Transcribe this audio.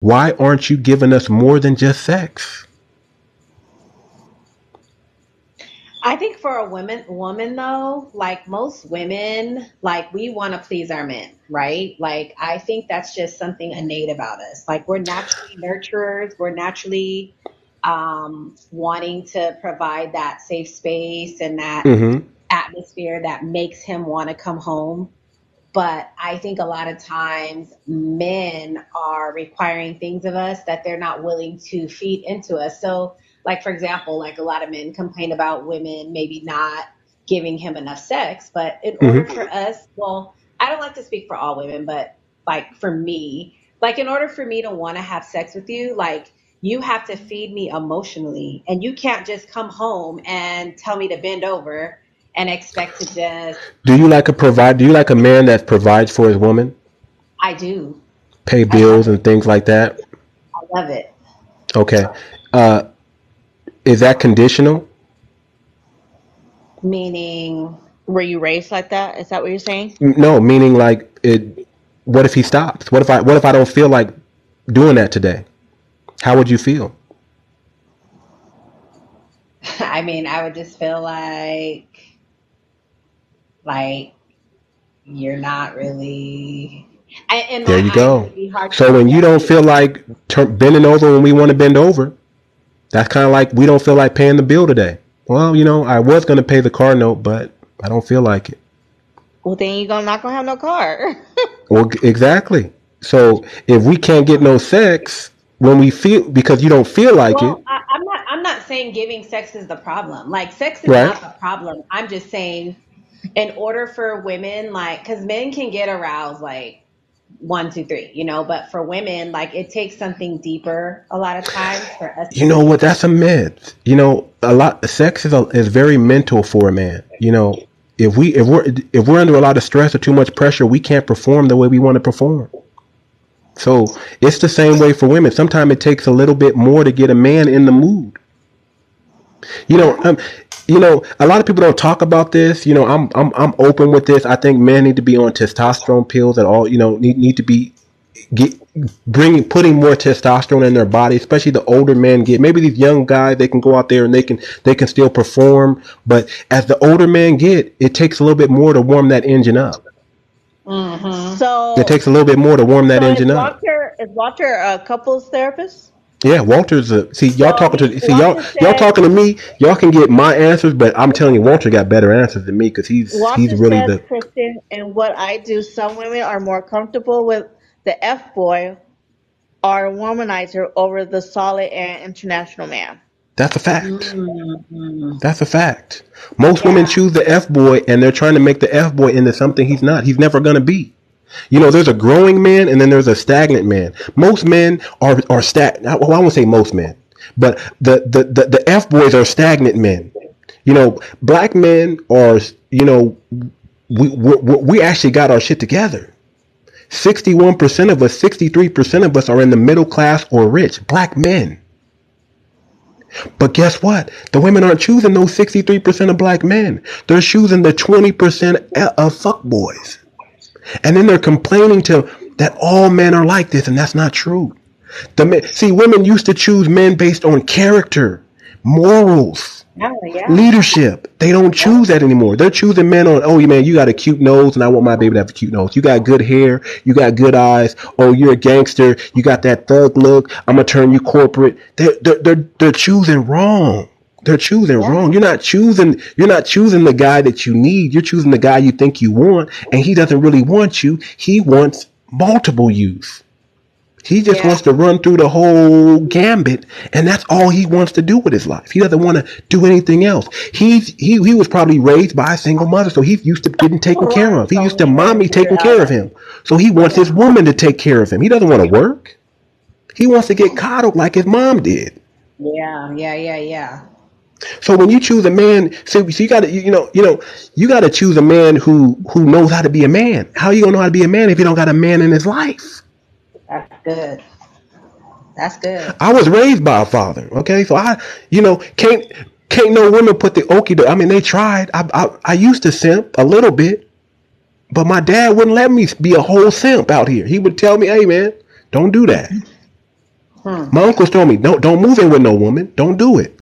Why aren't you giving us more than just sex? I think for a woman though, like most women, like we want to please our men, right? Like I think that's just something innate about us. Like we're naturally nurturers. We're naturally wanting to provide that safe space and that Mm-hmm. atmosphere that makes him want to come home. But I think a lot of times men are requiring things of us that they're not willing to feed into us. So, like, for example, like a lot of men complain about women maybe not giving him enough sex. But in order Mm-hmm. for us, well, I don't like to speak for all women, but like for me, like in order for me to want to have sex with you, like you have to feed me emotionally. And you can't just come home and tell me to bend over and expect to just, Do you like a man that provides for his woman, I do. pay I love bills it. and things like that? I love it. Okay. Uh, is that conditional? Meaning, Were you raised like that? Is that what you're saying? No, meaning like it. What if he stops? What if I don't feel like doing that today? How would you feel? I mean, I would just feel like you're not really. In There my you eyes, it go. would be hard to So when you accept don't it. feel like bending over when we want to bend over, that's kind of like we don't feel like paying the bill today. Well, I was going to pay the car note, but I don't feel like it. Well, then you're not gonna have no car. Well, exactly. So if we can't get no sex when we feel because you don't feel like it, Well, I'm not saying giving sex is the problem. Like, sex is right? not the problem. I'm just saying, in order for women, like, because men can get aroused like one, two, three, but for women, like, it takes something deeper a lot of times for us You to know be what? able. That's a myth. A lot sex is very mental for a man. If we're under a lot of stress or too much pressure, we can't perform the way we want to perform. So it's the same way for women. Sometimes it takes a little bit more to get a man in the mood. You know, um, a lot of people don't talk about this. I'm open with this. I think men need to be on testosterone pills at all. Need to be get putting more testosterone in their body, especially the older men get. Maybe these young guys, they can go out there and they can still perform, but as the older men get, it takes a little bit more to warm that engine up. Mm-hmm. It So, takes a little bit more to warm that so is engine up. Walter a couples therapist? Yeah, Walter's see y'all So talking to see Walter y'all said talking to me. Y'all can get my answers, but I'm telling you, Walter got better answers than me because he's Walter really says, the Kristen, and what I do, some women are more comfortable with the F boy or womanizer over the solid and international man. that's a fact. Mm-hmm. That's a fact. Most women Yeah. choose the F boy and they're trying to make the F boy into something he's not. He's never gonna be. There's a growing man and then there's a stagnant man. Most men are stagnant. Well, I won't say most men, but the F boys are stagnant men. Black men are. We actually got our shit together. 61% of us, 63% of us are in the middle class or rich. Black men. But guess what? The women aren't choosing those 63% of black men. They're choosing the 20% of fuckboys. And then they're complaining that all men are like this, and that's not true. Women used to choose men based on character, morals, Oh, yeah. leadership. They don't choose that anymore. They're choosing men on, oh, man, you got a cute nose, and I want my baby to have a cute nose. You got good hair. You got good eyes. Oh, you're a gangster. You got that thug look. I'm gonna turn you corporate. They're choosing wrong. They're choosing Yeah. wrong. You're not choosing the guy that you need. You're choosing the guy you think you want, and he doesn't really want you. He wants multiple use. He just Yeah. wants to run through the whole gambit, and that's all he wants to do with his life. He doesn't want to do anything else. He was probably raised by a single mother, so he's used to getting taken care of. He used to mommy taking care of him. So he wants his woman to take care of him. He doesn't want to work. He wants to get coddled like his mom did. Yeah. Yeah. Yeah. Yeah. So when you choose a man, so you got to you got to choose a man who knows how to be a man. How you gonna know how to be a man if you don't got a man in his life? That's good. That's good. I was raised by a father. Okay, so can't no women put the okie. I mean, they tried. I used to simp a little bit, but my dad wouldn't let me be a whole simp out here. He would tell me, "Hey, man, don't do that." My uncles told me, don't move in with no woman. Don't do it.